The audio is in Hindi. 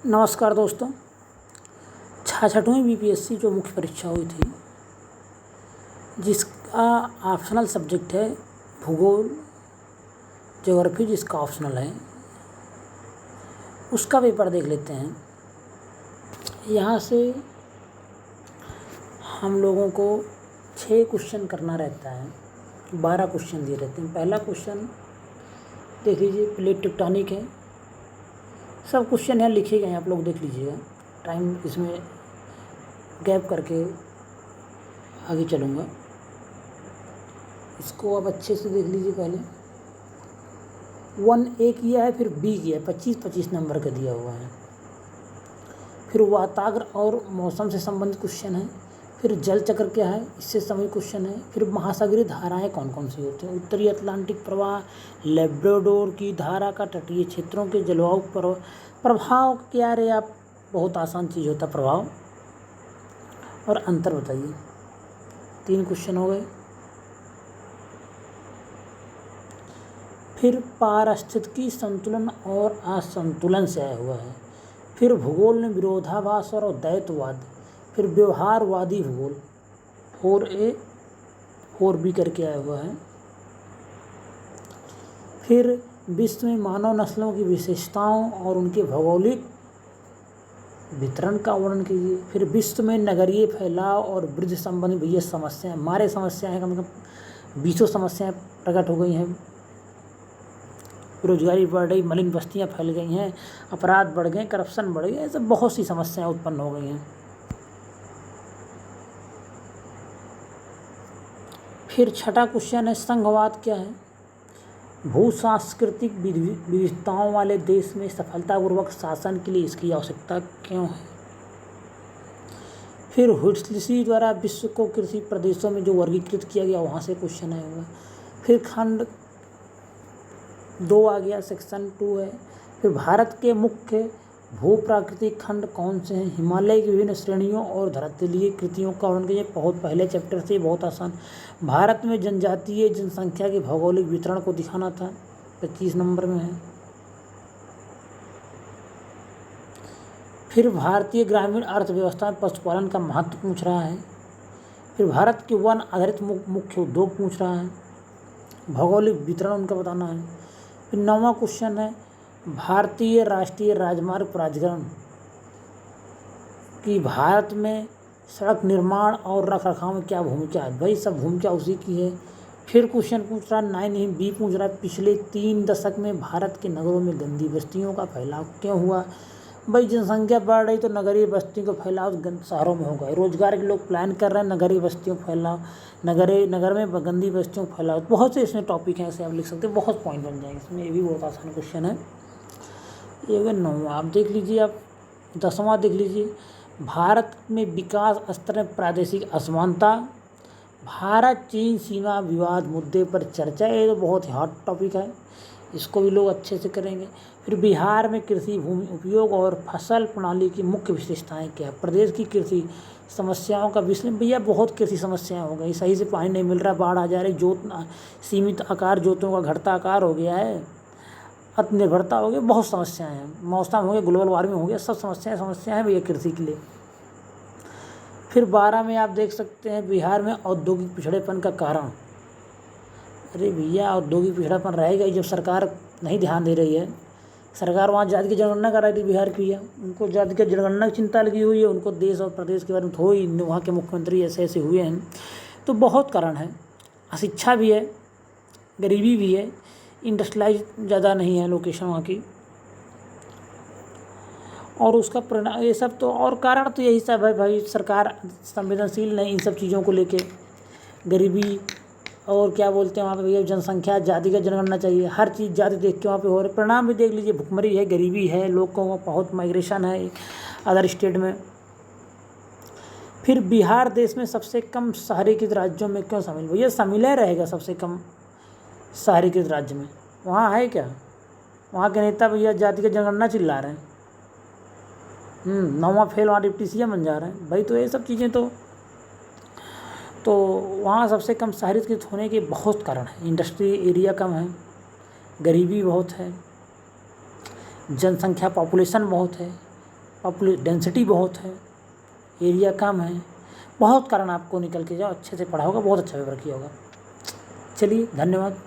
नमस्कार दोस्तों। 66वीं बीपीएससी जो मुख्य परीक्षा हुई थी, जिसका ऑप्शनल सब्जेक्ट है भूगोल, ज्योग्राफी जिसका ऑप्शनल है, उसका पेपर देख लेते हैं। यहाँ से हम लोगों को 6 क्वेश्चन करना रहता है, 12 क्वेश्चन दिए रहते हैं। पहला क्वेश्चन देख लीजिए, प्लेट टेक्टोनिक है। सब क्वेश्चन यहाँ लिखे गए हैं, आप लोग देख लीजिएगा। टाइम इसमें गैप करके आगे चलूँगा, इसको आप अच्छे से देख लीजिए। पहले 1A किया है, फिर B किया है, 25-25 नंबर का दिया हुआ है। फिर वातावरण और मौसम से संबंधित क्वेश्चन है। फिर जल चक्र क्या है, इससे संबंधित क्वेश्चन है। फिर महासागरीय धाराएं कौन कौन सी होती हैं, उत्तरी अटलांटिक प्रवाह, लेब्राडोर की धारा का तटीय क्षेत्रों के जलवायु प्रभाव क्या रे आप, बहुत आसान चीज़ होता है प्रभाव, और अंतर बताइए। 3 क्वेश्चन हो गए। फिर पारिस्थितिकी संतुलन और असंतुलन से आया हुआ है। फिर भूगोल में विरोधाभास और द्वैतवाद। फिर व्यवहारवादी भूगोल 4A 4B करके आया हुआ है। फिर विश्व में मानव नस्लों की विशेषताओं और उनके भौगोलिक वितरण का वर्णन कीजिए। फिर विश्व में नगरीय फैलाव और वृद्धि संबंधी भैया समस्याएं, हमारे समस्याएं कम से कम 20 समस्याएं प्रकट हो गई हैं। बेरोजगारी बढ़ रही, मलिन बस्तियां फैल गई हैं, अपराध बढ़ गए, करप्शन बढ़ गया, ऐसे बहुत सी समस्याएं उत्पन्न हो गई हैं। फिर छठा क्वेश्चन है, संघवाद क्या है। भू सांस्कृतिक विविधताओं वाले देश में सफलतापूर्वक शासन के लिए इसकी आवश्यकता क्यों है। फिर हुइटस्ली द्वारा विश्व को कृषि प्रदेशों में जो वर्गीकृत किया गया, वहाँ से क्वेश्चन आया हुआ। फिर खंड 2 आ गया, सेक्शन 2 है। फिर भारत के मुख्य भू प्राकृतिक खंड कौन से हैं, हिमालय की विभिन्न श्रेणियों और धरातलीय कृतियों का वर्णन कीजिए। बहुत पहले चैप्टर से, बहुत आसान। भारत में जनजातीय जनसंख्या के भौगोलिक वितरण को दिखाना था, 25 नंबर में है। फिर भारतीय ग्रामीण अर्थव्यवस्था में पशुपालन का महत्व पूछ रहा है। फिर भारत के वन आधारित मुख्य उद्योग पूछ रहा है, भौगोलिक वितरण उनका बताना है। फिर 9वां क्वेश्चन है, भारतीय राष्ट्रीय राजमार्ग प्राधिकरण की भारत में सड़क निर्माण और रखरखाव में क्या भूमिका है। भाई सब भूमिका उसी की है। फिर क्वेश्चन पूछ रहा है 9B पूछ रहा है, पिछले 3 दशक में भारत के नगरों में गंदी बस्तियों का फैलाव क्यों हुआ। भाई जनसंख्या बढ़ रही तो नगरीय बस्तियों का फैलाव शहरों में होगा। रोजगार के लोग प्लान कर रहे हैं, नगरीय बस्तियों का फैलाव, नगर में गंदी बस्तियों का फैलाव। बहुत से इसमें टॉपिक हैं, ऐसे आप लिख सकते हैं, बहुत पॉइंट बन जाएंगे इसमें। ये भी बहुत आसान क्वेश्चन है। ये हो गया 9वां। आप देख लीजिए, आप 10वां देख लीजिए, भारत में विकास स्तर में प्रादेशिक असमानता, भारत चीन सीमा विवाद मुद्दे पर चर्चा। ये तो बहुत ही हॉट टॉपिक है, इसको भी लोग अच्छे से करेंगे। फिर बिहार में कृषि भूमि उपयोग और फसल प्रणाली की मुख्य विशेषताएं क्या है, प्रदेश की कृषि समस्याओं का विश्लेषण। भैया बहुत कृषि समस्याएं हो गई, सही से पानी नहीं मिल रहा, बाढ़ आ जा रही, सीमित आकार जोतों का घटता आकार हो गया है, आत्मनिर्भरता हो गई, बहुत समस्याएं हैं। मौसम हो गया, ग्लोबल वार्मिंग हो गया, सब समस्याएं हैं भैया कृषि के लिए। फिर 12 में आप देख सकते हैं, बिहार में औद्योगिक पिछड़ेपन का कारण। अरे भैया औद्योगिक पिछड़ापन रहेगा ही जब सरकार नहीं ध्यान दे रही है। सरकार वहाँ जाति की जनगणना कर रही थी बिहार की, है उनको जाति की जनगणना की चिंता लगी हुई है, उनको देश और प्रदेश के बारे में थोड़ी, वहाँ के मुख्यमंत्री ऐसे ऐसे हुए हैं। तो बहुत कारण है, अशिक्षा भी है, गरीबी भी है, इंडस्ट्रियलाइज ज़्यादा नहीं है लोकेशन वहाँ की, और उसका परिणाम ये सब। तो और कारण तो यही सब है भाई, सरकार संवेदनशील नहीं इन सब चीज़ों को लेके। गरीबी और क्या बोलते हैं वहाँ पे भैया, जनसंख्या, जाति का जनगणना चाहिए, हर चीज़ जाति देख के वहाँ पे हो रहे। परिणाम भी देख लीजिए, भुखमरी है, गरीबी है, लोगों को बहुत माइग्रेशन है अदर स्टेट में। फिर बिहार देश में सबसे कम शहरीकृत राज्यों में क्यों शामिल। भैया शामिल रहेगा सबसे कम शहरीकृत राज्य में, वहाँ है क्या, वहाँ के नेता भैया जाति का जनगणना चिल्ला रहे हैं। 9वां फेल, वहाँ डिप्टी CM बन जा रहे हैं भाई। तो ये सब चीज़ें तो वहाँ सबसे कम शहरीकृत होने के बहुत कारण हैं। इंडस्ट्री एरिया कम है, गरीबी बहुत है, जनसंख्या पॉपुलेशन बहुत है, डेंसिटी बहुत है, एरिया कम है, बहुत कारण आपको निकल के जाओ, अच्छे से पढ़ा होगा, बहुत अच्छा पेपर किया होगा। चलिए धन्यवाद।